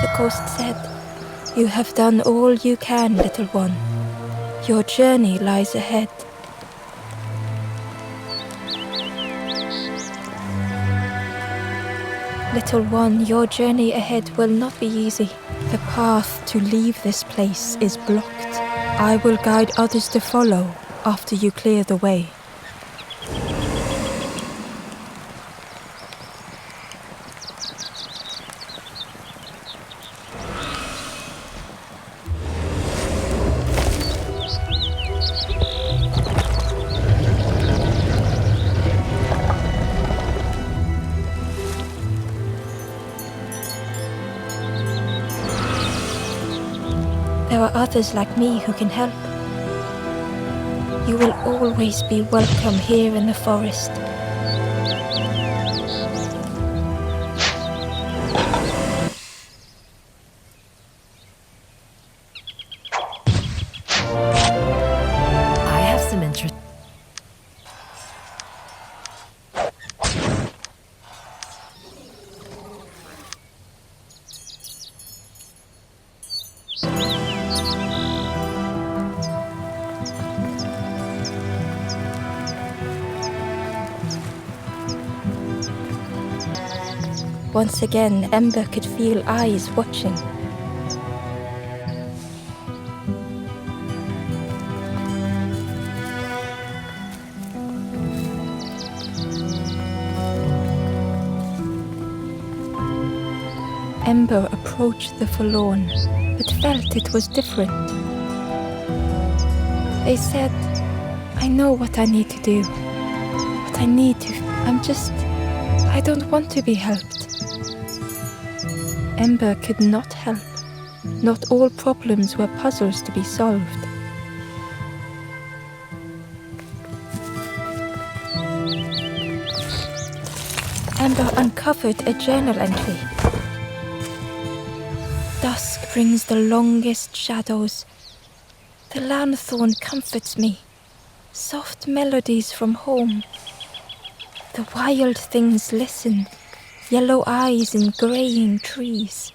The ghost said, "You have done all you can, little one. Your journey lies ahead." Little one, your journey ahead will not be easy. The path to leave this place is blocked. I will guide others to follow after you clear the way. There are others like me who can help. You will always be welcome here in the forest. I have some interest. Once again, Ember could feel eyes watching. Ember approached the forlorn, but felt it was different. They said, "I know what I need to do, but I don't want to be helped." Ember could not help. Not all problems were puzzles to be solved. Ember uncovered a journal entry. "Dusk brings the longest shadows. The lanthorn comforts me. Soft melodies from home. The wild things listen. Yellow eyes in graying trees."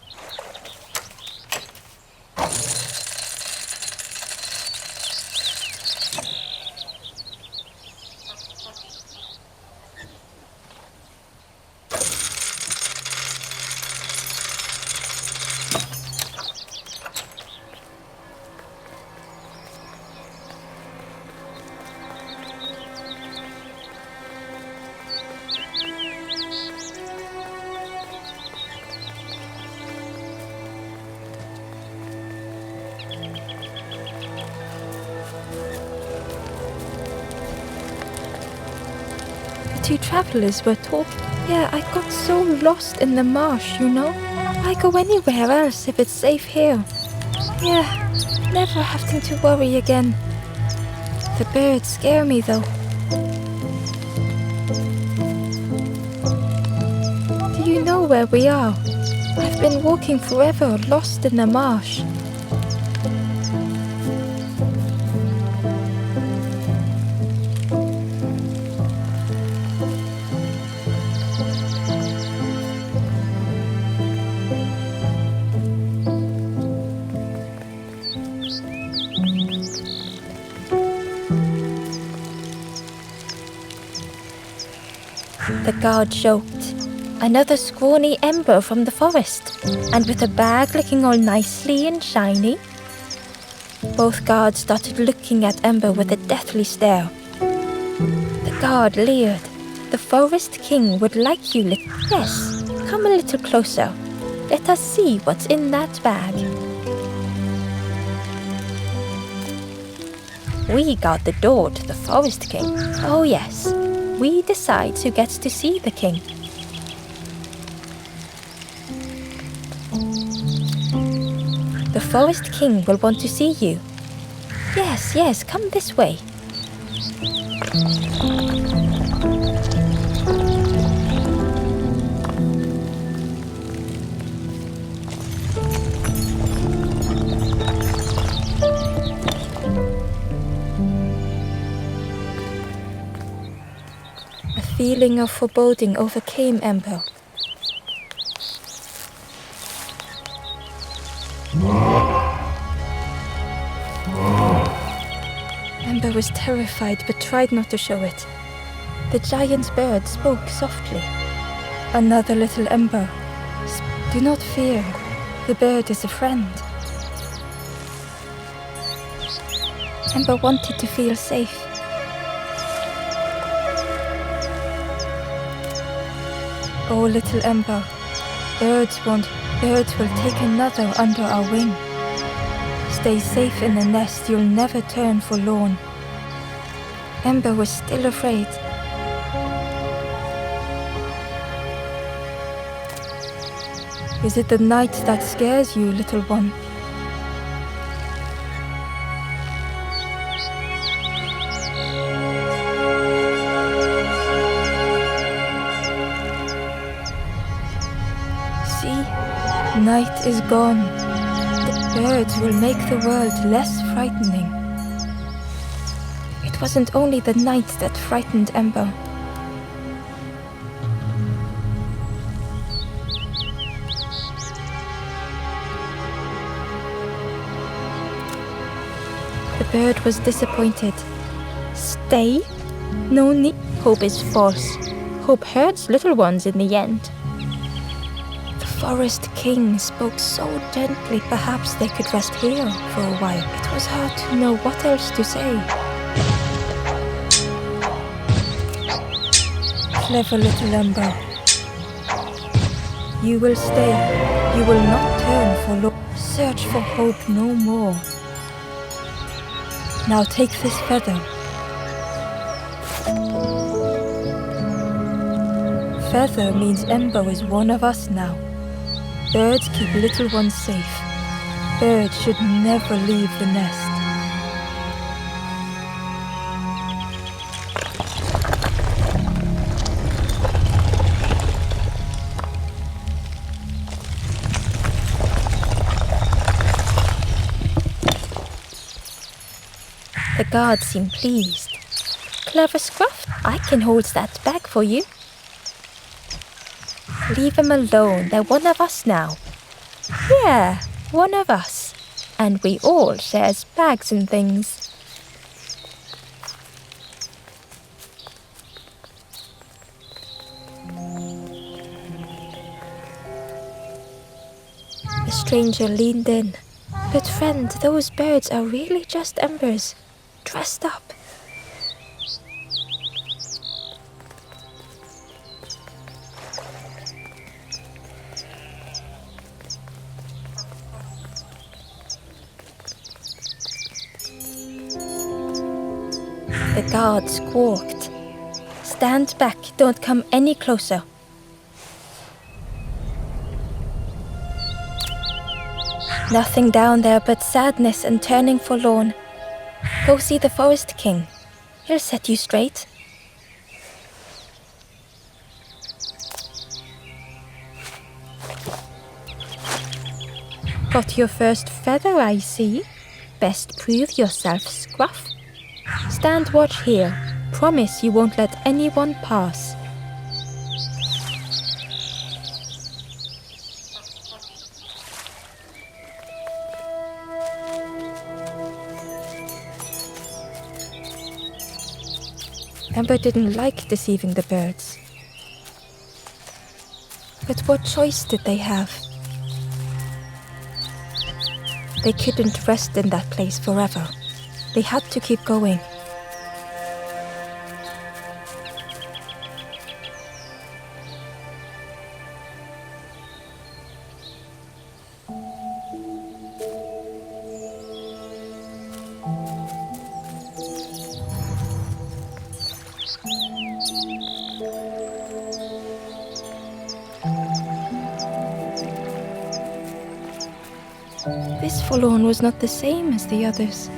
Two travelers were talking. "Yeah, I got so lost in the marsh, you know. I go anywhere else if it's safe here. Yeah, never having to worry again. The birds scare me though." "Do you know where we are? I've been walking forever, lost in the marsh." The guard joked, "Another scrawny Ember from the forest, and with a bag looking all nicely and shiny." Both guards started looking at Ember with a deathly stare. The guard leered. "The forest king would like you Yes, come a little closer. Let us see what's in that bag." "We guard the door to the forest king." "Oh yes. We decide who gets to see the king." "The forest king will want to see you." Yes, come this way." A feeling of foreboding overcame Ember. Ember was terrified but tried not to show it. The giant bird spoke softly. Another little Ember. Do not fear. The bird is a friend. Ember wanted to feel safe. Oh, little Ember, birds will take another under our wing. Stay safe in the nest, you'll never turn forlorn. Ember was still afraid. Is it the night that scares you, little one? Night is gone. The birds will make the world less frightening. It wasn't only the night that frightened Ember. The bird was disappointed. Stay? No need. Hope is false. Hope hurts little ones in the end. The Forest King spoke so gently, perhaps they could rest here for a while. It was hard to know what else to say. Clever little Ember. You will stay. You will not turn for long. Search for hope no more. Now take this feather. Feather means Ember is one of us now. Birds keep little ones safe. Birds should never leave the nest. The guards seem pleased. Clever Scruff, I can hold that bag for you. Leave them alone, they're one of us now. Yeah, one of us. And we all shares bags and things. The stranger leaned in. But friend, those birds are really just embers, dressed up. The guard squawked. Stand back, don't come any closer. Nothing down there but sadness and turning forlorn. Go see the Forest King. He'll set you straight. Got your first feather, I see. Best prove yourself, Scruff. Stand watch here. Promise you won't let anyone pass. Ember didn't like deceiving the birds. But what choice did they have? They couldn't rest in that place forever. They had to keep going. This forlorn was not the same as the others.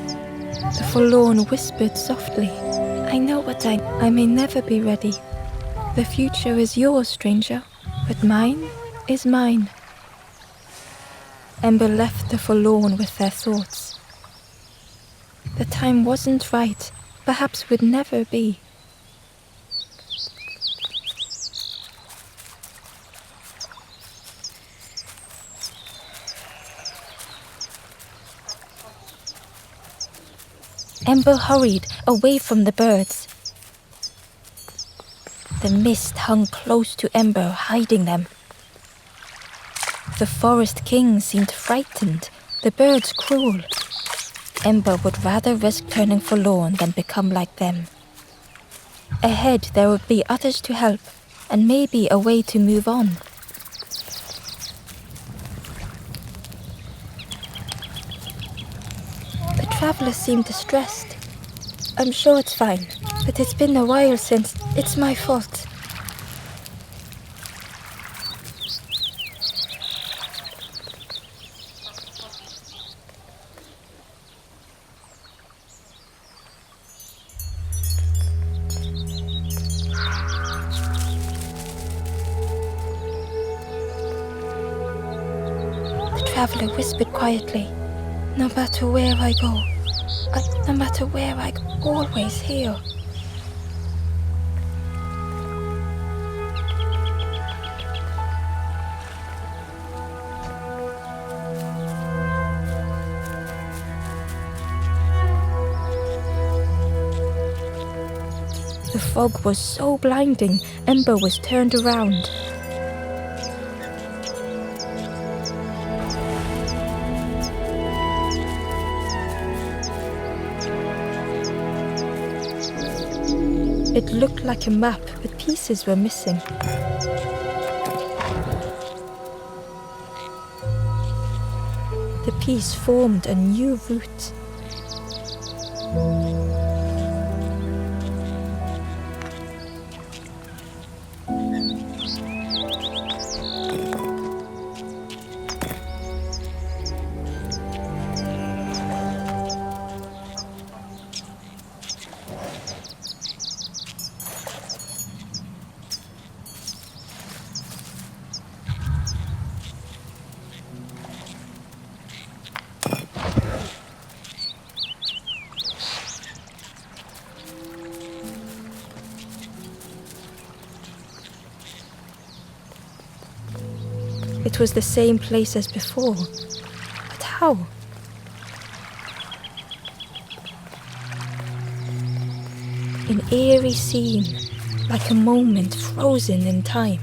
The forlorn whispered softly, I know what I may never be ready. The future is yours, stranger, but mine is mine. Ember left the forlorn with their thoughts. The time wasn't right, perhaps would never be. Ember hurried away from the birds. The mist hung close to Ember, hiding them. The forest king seemed frightened, the birds cruel. Ember would rather risk turning forlorn than become like them. Ahead there would be others to help, and maybe a way to move on. The traveler seemed distressed. I'm sure it's fine, but it's been a while since. It's my fault. The traveler whispered quietly, "No matter where I go, no matter where I go, always here." The fog was so blinding, Ember was turned around. It looked like a map, but pieces were missing. The piece formed a new route. It was the same place as before, but how? An eerie scene, like a moment frozen in time.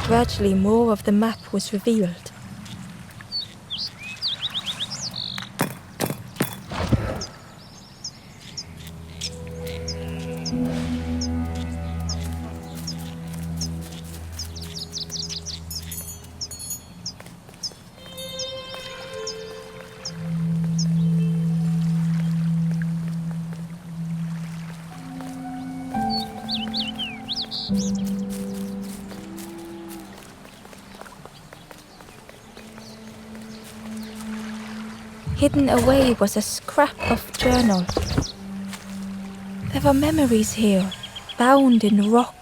Gradually, more of the map was revealed. Hidden away was a scrap of journal. There are memories here, bound in rock.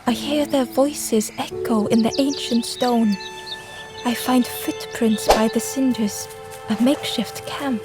I hear their voices echo in the ancient stone. I find footprints by the cinders, a makeshift camp.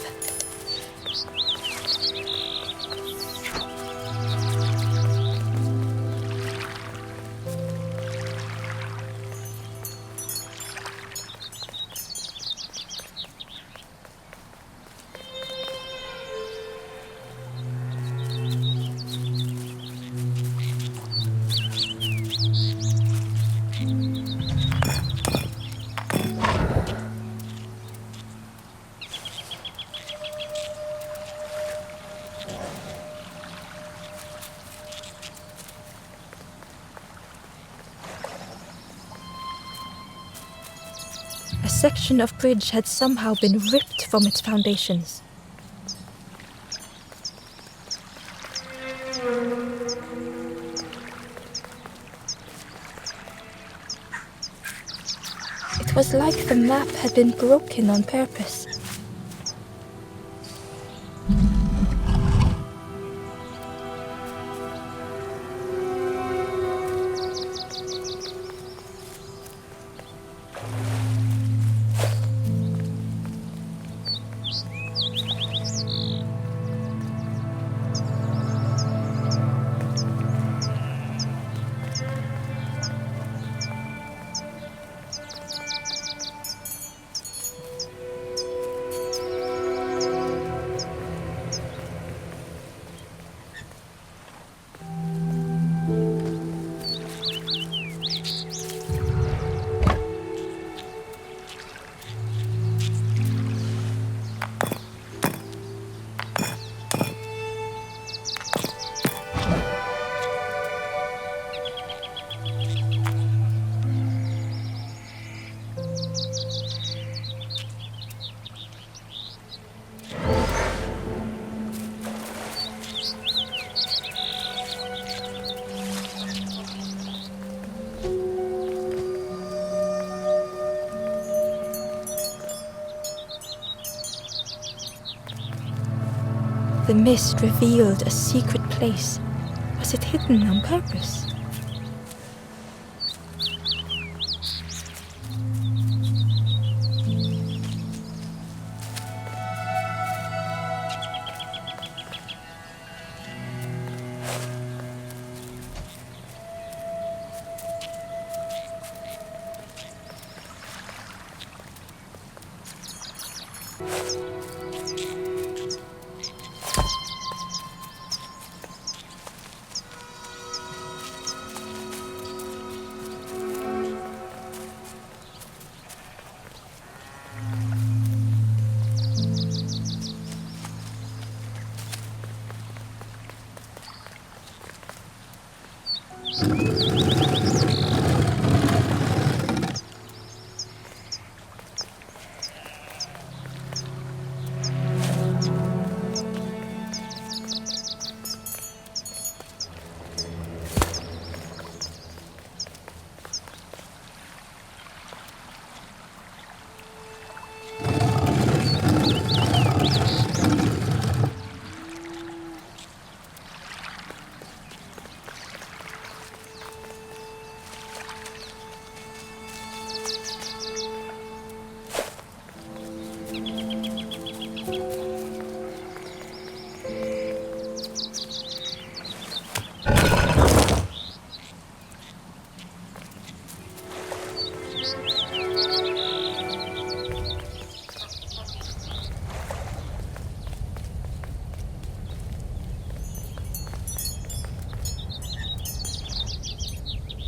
section of bridge had somehow been ripped from its foundations. It was like the map had been broken on purpose. The mist revealed a secret place. Was it hidden on purpose?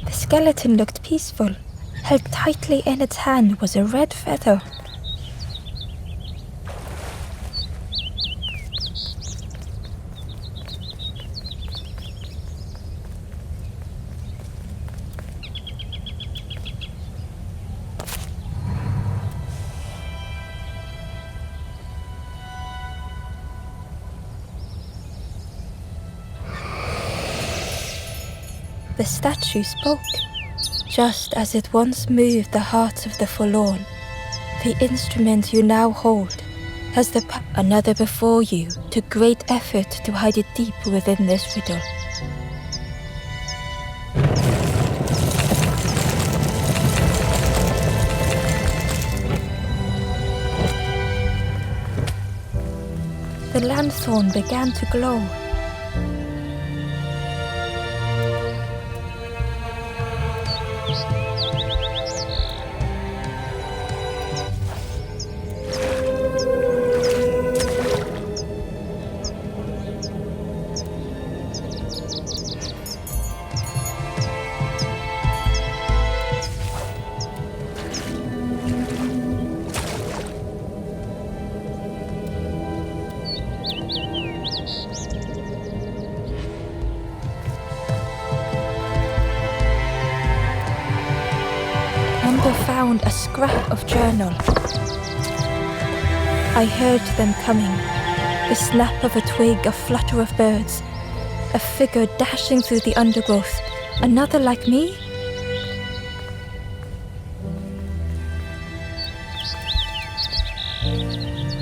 The skeleton looked peaceful. Held tightly in its hand was a red feather. The statue spoke, just as it once moved the hearts of the forlorn. The instrument you now hold has the another before you took great effort to hide it deep within this riddle. The lanthorn began to glow. Found a scrap of journal. I heard them coming. The snap of a twig, a flutter of birds. A figure dashing through the undergrowth. Another like me?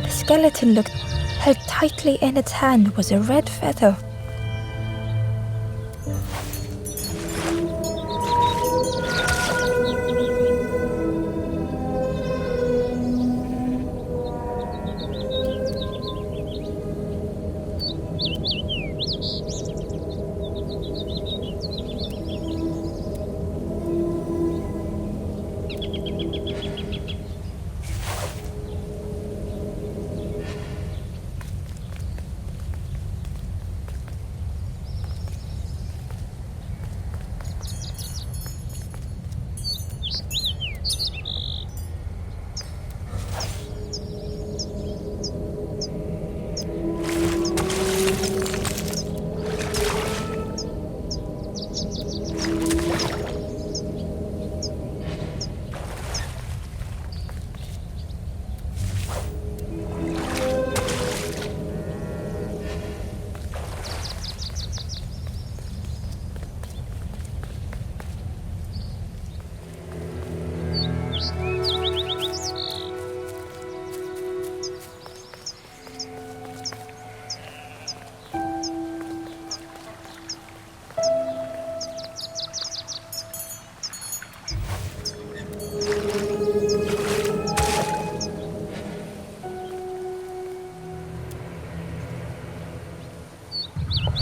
The skeleton looked held tightly in its hand was a red feather.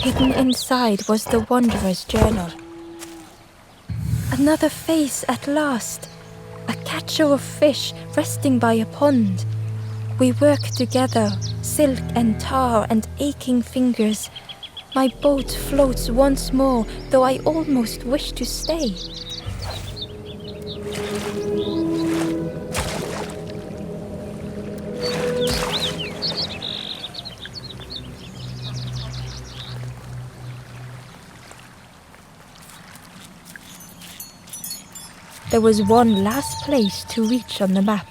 Hidden inside was the wanderer's journal. Another face at last. A catcher of fish resting by a pond. We work together, silk and tar and aching fingers. My boat floats once more, though I almost wish to stay. There was one last place to reach on the map.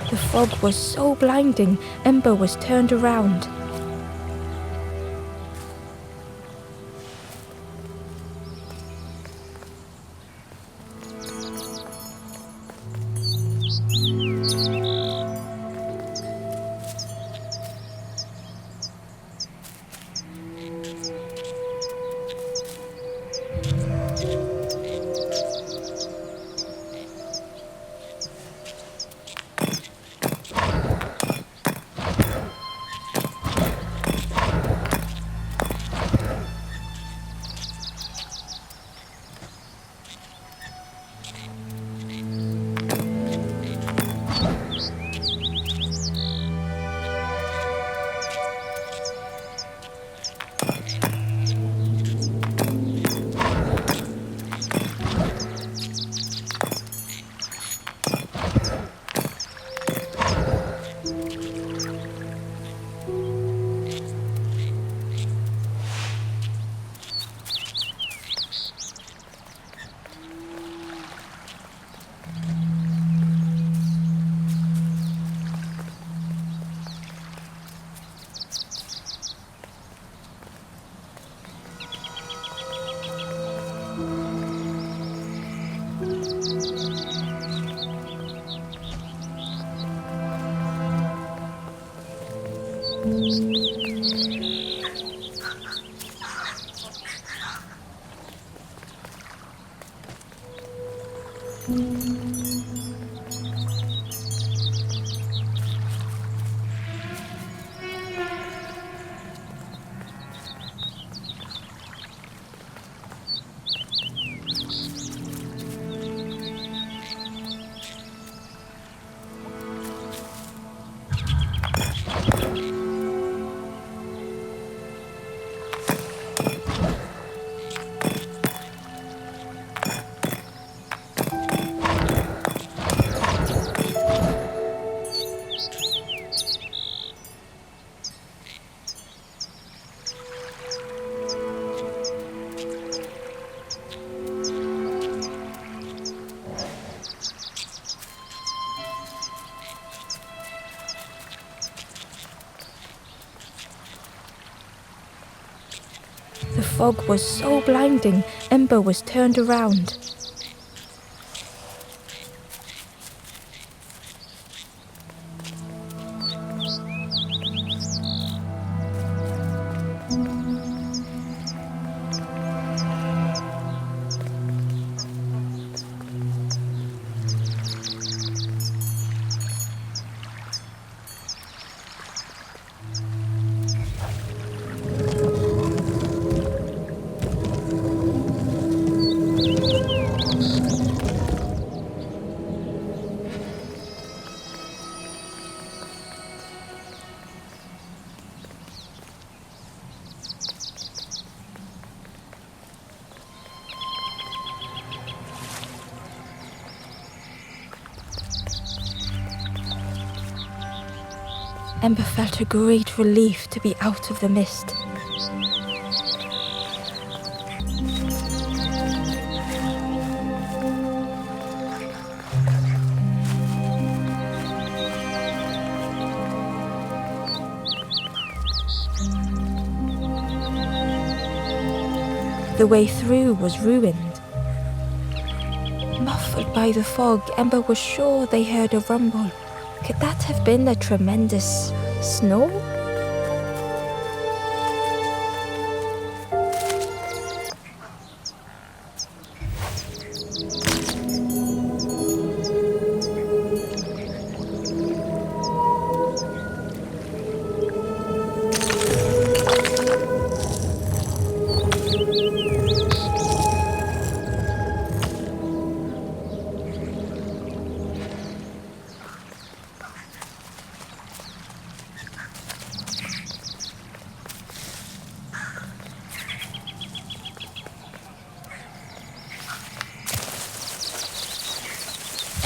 The fog was so blinding, Ember was turned around. fog was so blinding, Ember was turned around. Ember felt a great relief to be out of the mist. The way through was ruined. Muffled by the fog, Ember was sure they heard a rumble. Could that have been a tremendous snow?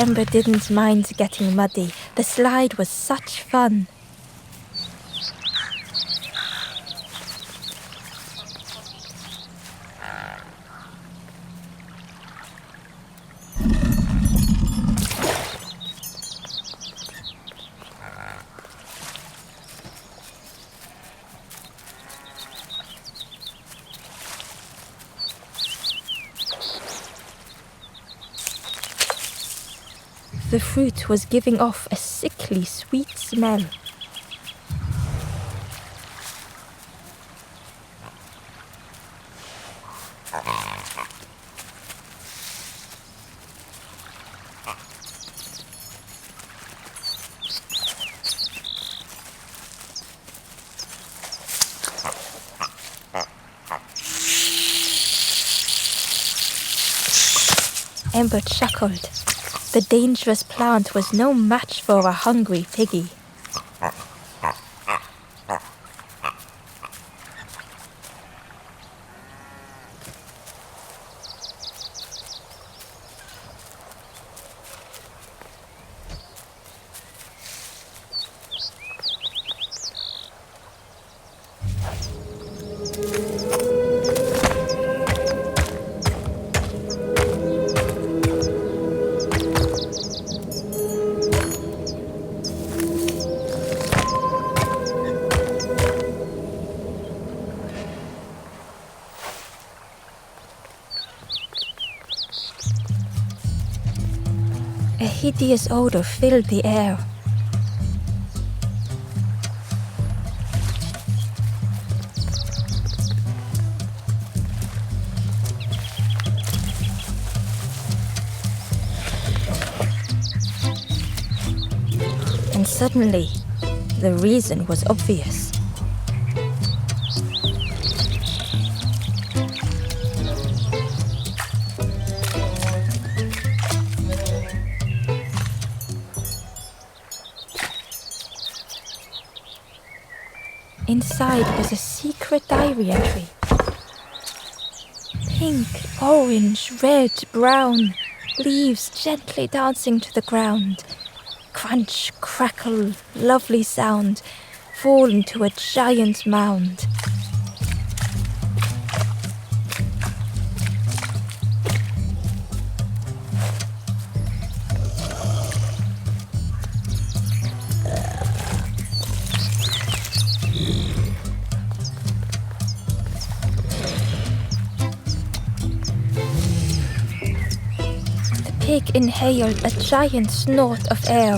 Ember didn't mind getting muddy. The slide was such fun. The fruit was giving off a sickly sweet smell. Ember chuckled. The dangerous plant was no match for a hungry piggy. A hideous odor filled the air. And suddenly, the reason was obvious. Inside was a secret diary entry. Pink, orange, red, brown, leaves gently dancing to the ground. Crunch, crackle, lovely sound, fall into a giant mound. pig inhaled a giant snort of air.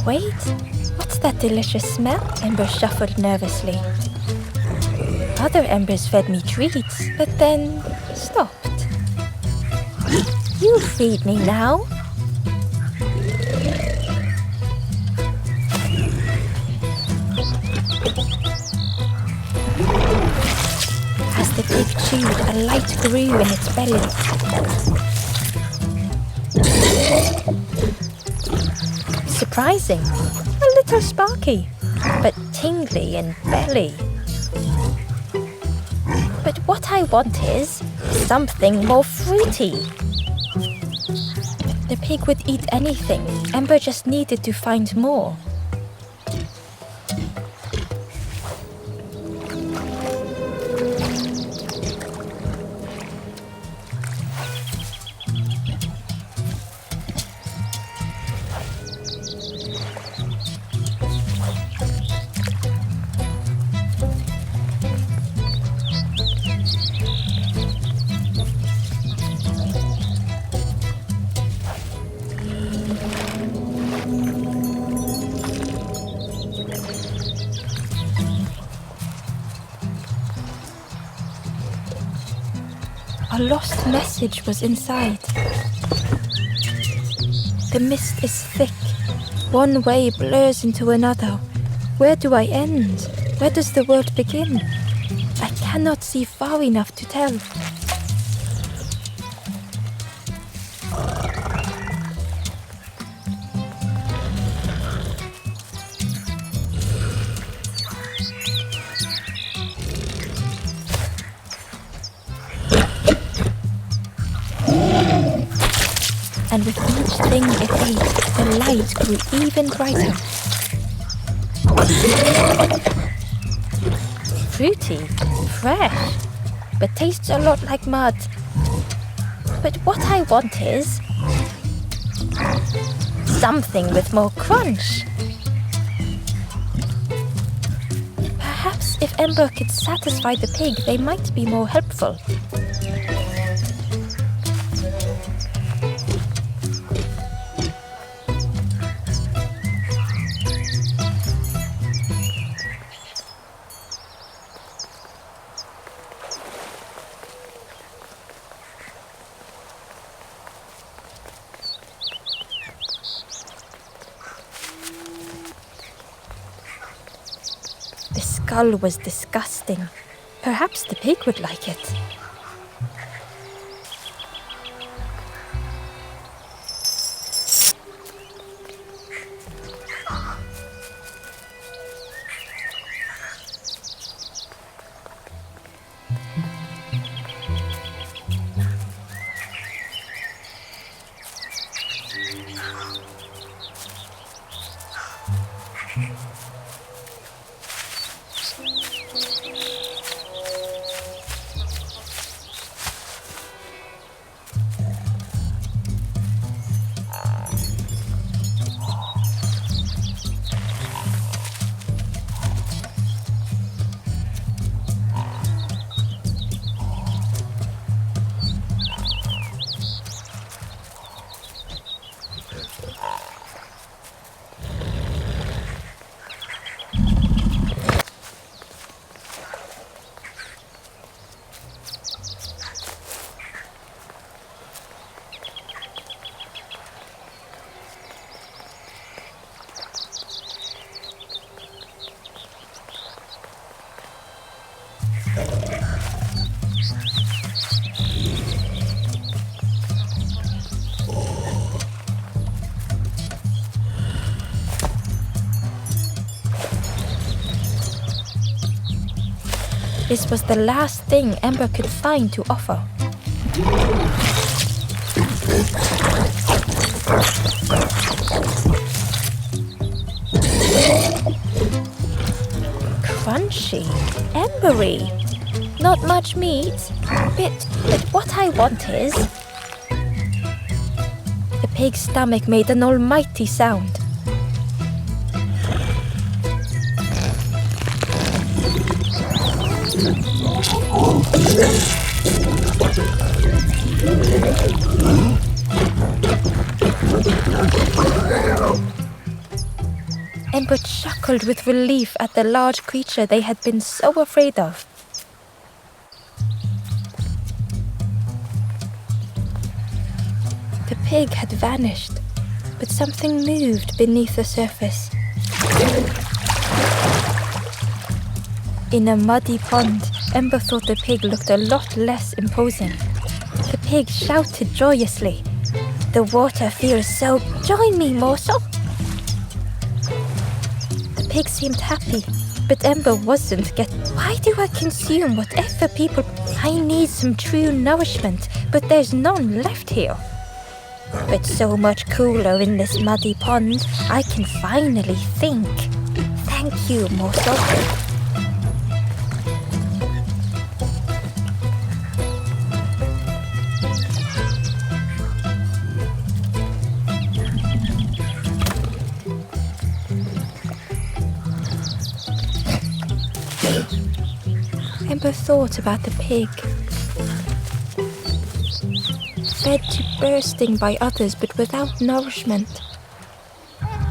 Wait, what's that delicious smell? Ember shuffled nervously. Other embers fed me treats, but then stopped. You feed me now. As the pig chewed, a light grew in its belly. Surprising, a little sparky, but tingly in belly. But what I want is something more fruity. The pig would eat anything. Ember just needed to find more. A lost message was inside. The mist is thick. One way blurs into another. Where do I end? Where does the world begin? I cannot see far enough to tell. And with each thing it ate, the light grew even brighter. Fruity, fresh, but tastes a lot like mud. But what I want is something with more crunch. Perhaps if Ember could satisfy the pig, they might be more helpful. The skull was disgusting. Perhaps the pig would like it. This was the last thing Ember could find to offer. Crunchy, embery, not much meat, but what I want is... The pig's stomach made an almighty sound. Ember chuckled with relief at the large creature they had been so afraid of. The pig had vanished, but something moved beneath the surface. In a muddy pond, Ember thought the pig looked a lot less imposing. The pig shouted joyously, "The water feels so... Join me, morsel!" The pig seemed happy, but Ember wasn't Why do I consume whatever people... I need some true nourishment, but there's none left here. But so much cooler in this muddy pond, I can finally think. Thank you, morsel. Ember thought about the pig. Fed to bursting by others, but without nourishment.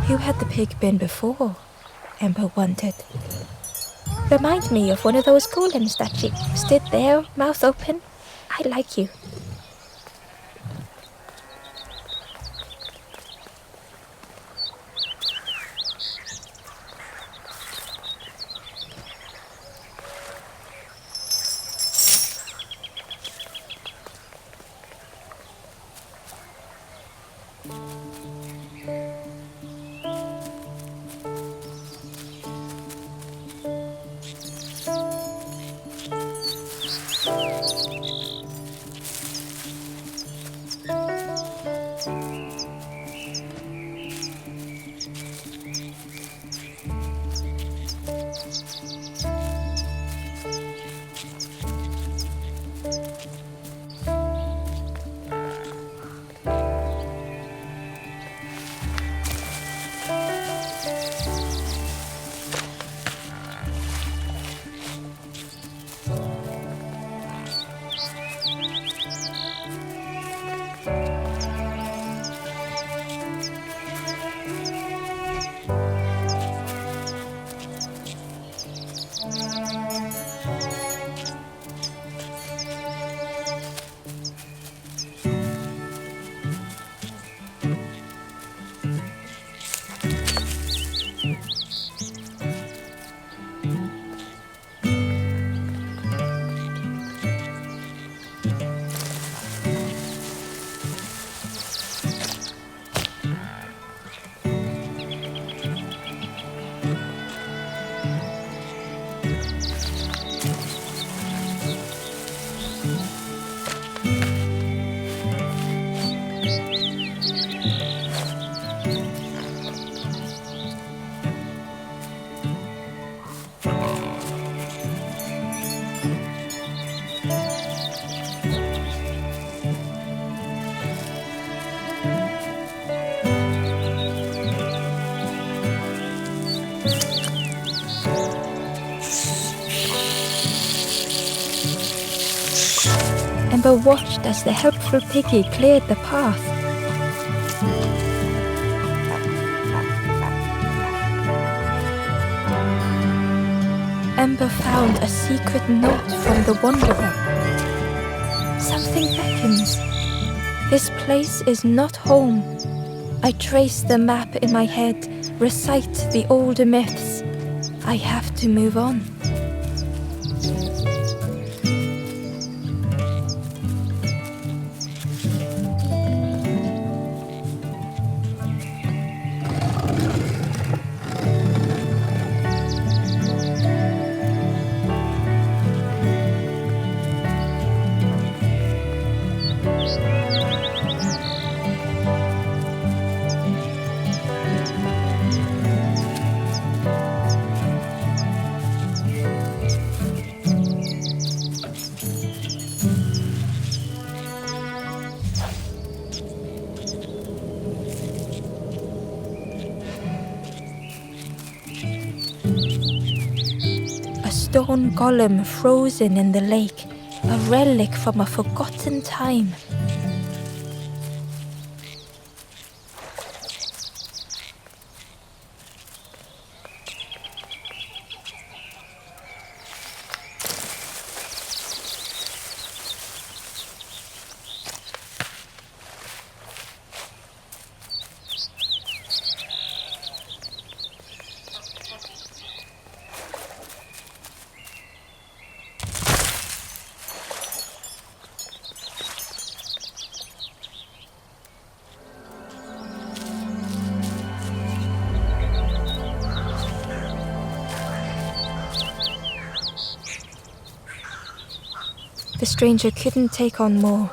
Who had the pig been before? Ember wondered. Remind me of one of those golems that she stood there, mouth open. I like you. Ember watched as the helpful piggy cleared the path. Ember found a secret note from the Wanderer. Something beckons. This place is not home. I trace the map in my head, recite the older myths. I have to move on. Stone golem frozen in the lake, a relic from a forgotten time. The stranger couldn't take on more.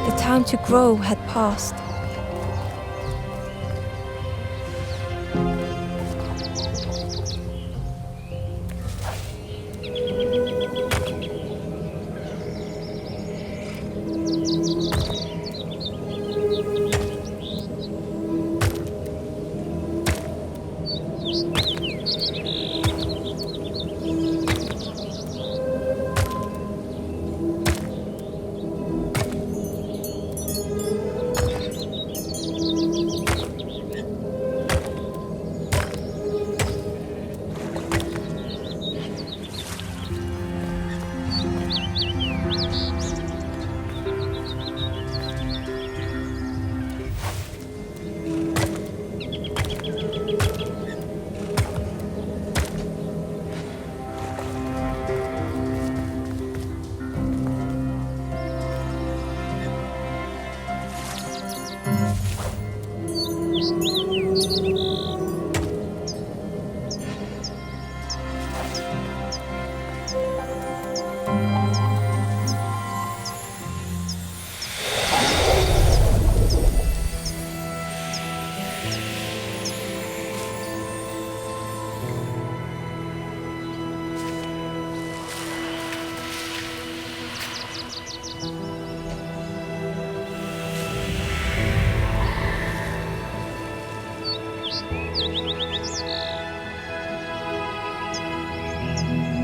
The time to grow had passed.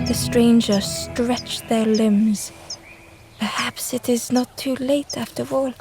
The stranger stretched their limbs. Perhaps it is not too late after all.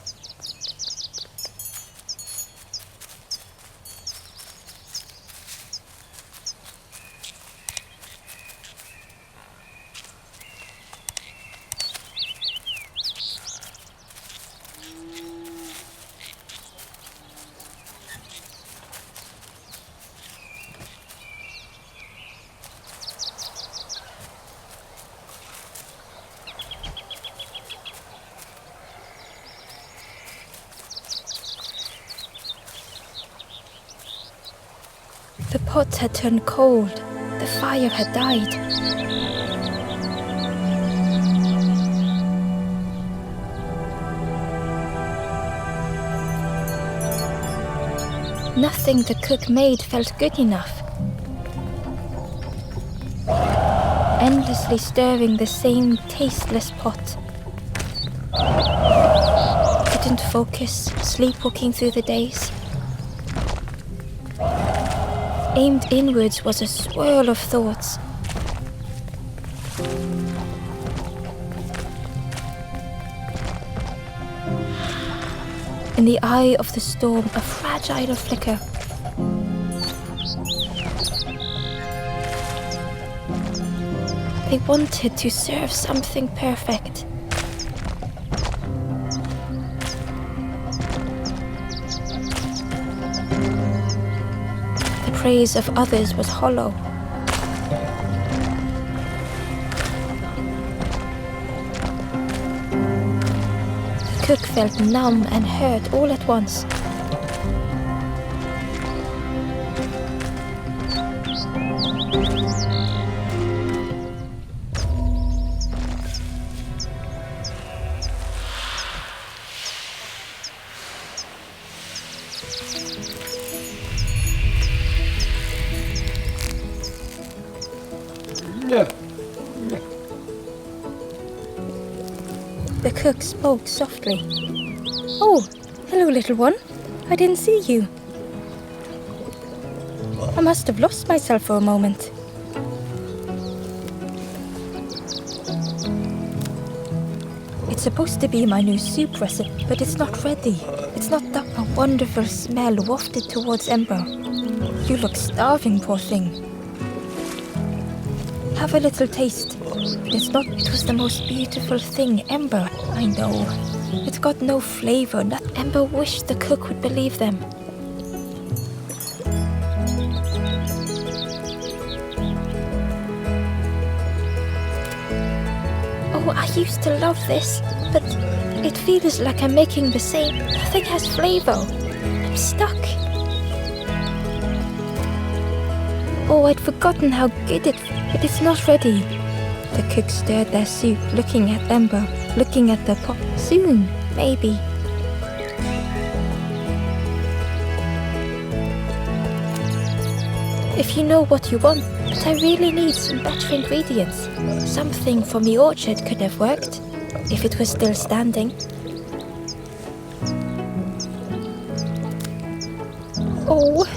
The pot had turned cold. The fire had died. Nothing the cook made felt good enough. Endlessly stirring the same tasteless pot. Couldn't focus, sleepwalking through the days. Aimed inwards was a swirl of thoughts. In the eye of the storm, a fragile flicker. They wanted to serve something perfect. The praise of others was hollow. The cook felt numb and hurt all at once. The cook spoke softly. Oh, hello, little one. I didn't see you. I must have lost myself for a moment. It's supposed to be my new soup recipe, but it's not ready. It's not that a wonderful smell wafted towards Ember. You look starving, poor thing. Have a little taste. It's not. It was the most beautiful thing, Ember. I know. It's got no flavor. Not Ember wished the cook would believe them. Oh, I used to love this, but it feels like I'm making the same. Nothing has flavor. I'm stuck. Oh, I'd forgotten how good but it's not ready. The cook stirred their soup, looking at Ember, looking at the pot. Soon, maybe. If you know what you want, but I really need some better ingredients. Something from the orchard could have worked, if it was still standing. Oh.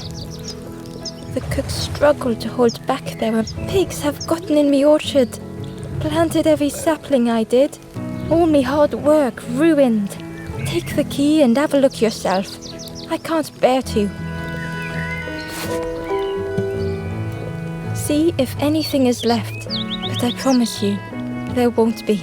The cook struggled to hold back their pigs have gotten in me orchard. Planted every sapling I did. All me hard work ruined. Take the key and have a look yourself. I can't bear to. See if anything is left, but I promise you, there won't be.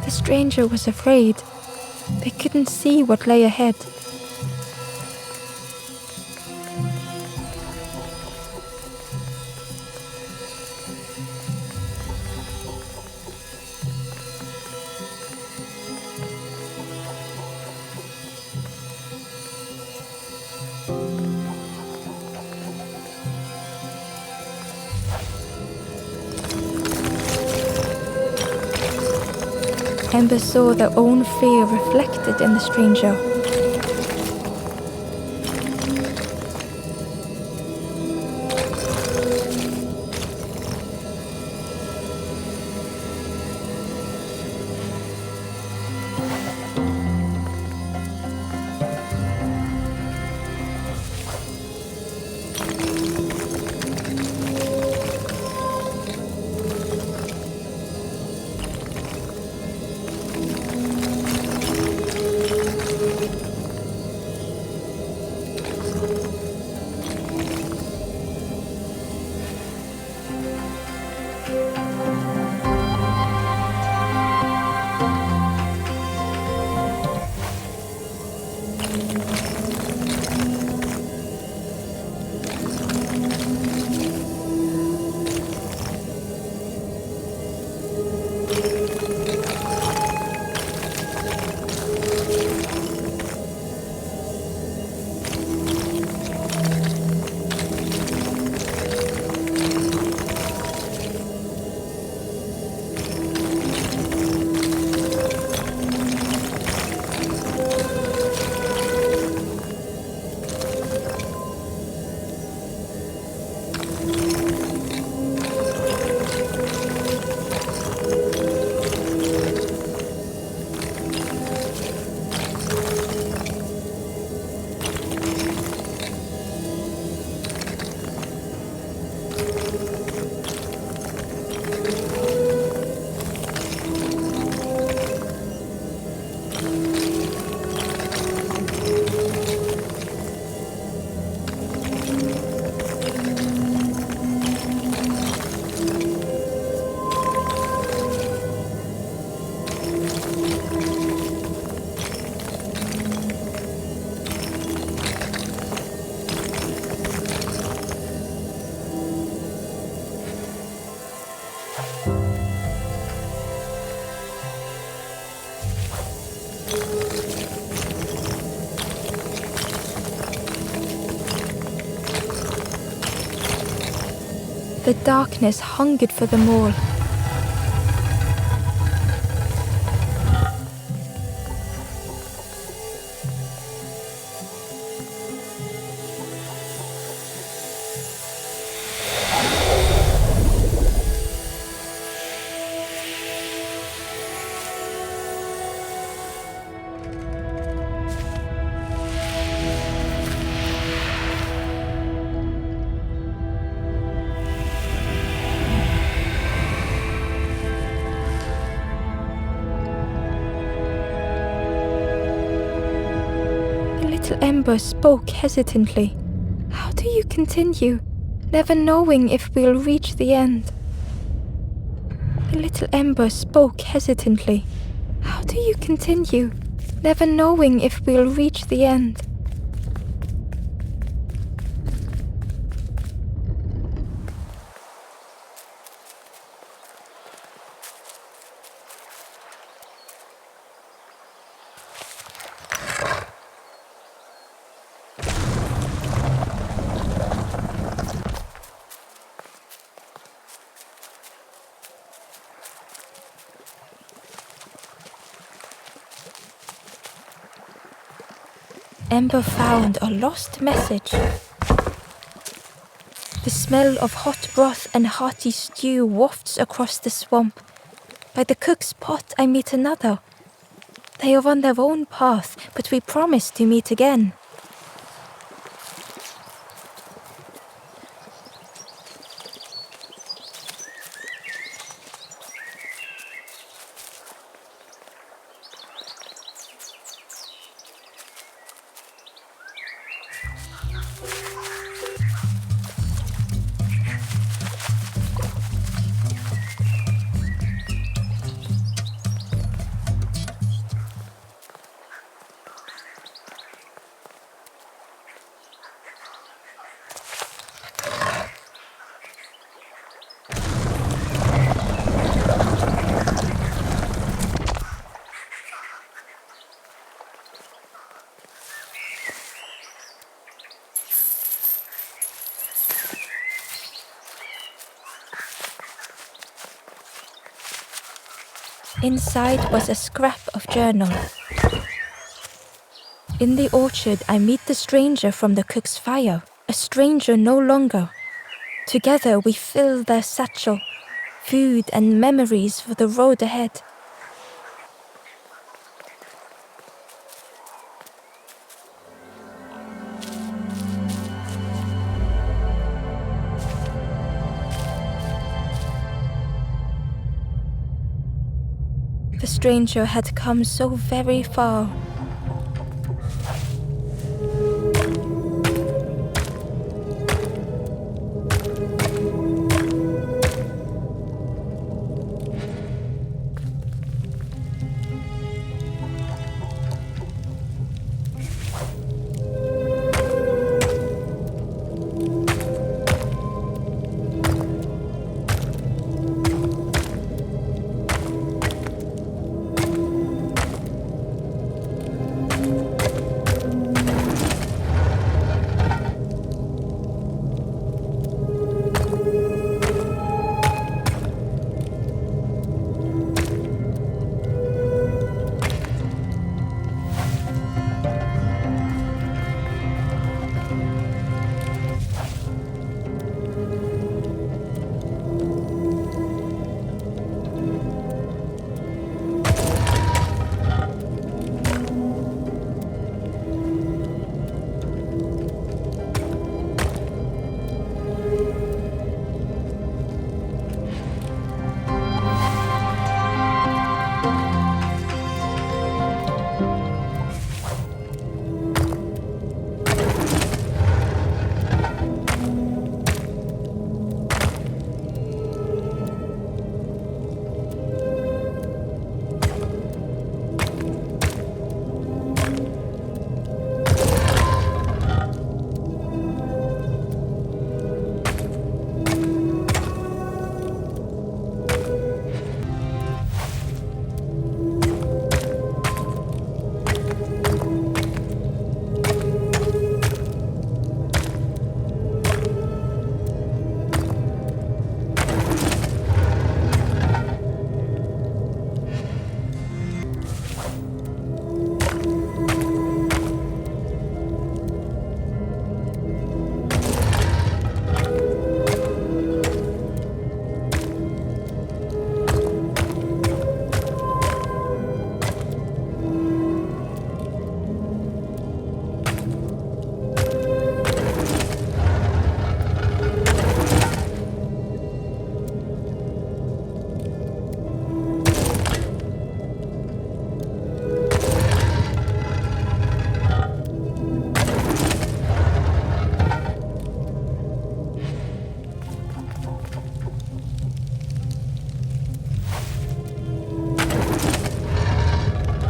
The stranger was afraid. They couldn't see what lay ahead. Ember saw their own fear reflected in the stranger. The darkness hungered for them all. The ember spoke hesitantly. How do you continue, never knowing if we'll reach the end? The little ember spoke hesitantly. How do you continue, never knowing if we'll reach the end? Ember found a lost message. The smell of hot broth and hearty stew wafts across the swamp. By the cook's pot I meet another. They are on their own path, but we promise to meet again. Inside was a scrap of journal. In the orchard, I meet the stranger from the cook's fire, a stranger no longer. Together we fill their satchel, food and memories for the road ahead. The stranger had come so very far.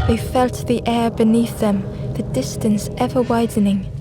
They felt the air beneath them, the distance ever widening.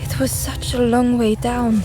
It was such a long way down.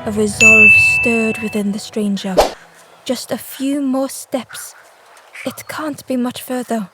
A resolve stirred within the stranger. Just a few more steps. It can't be much further.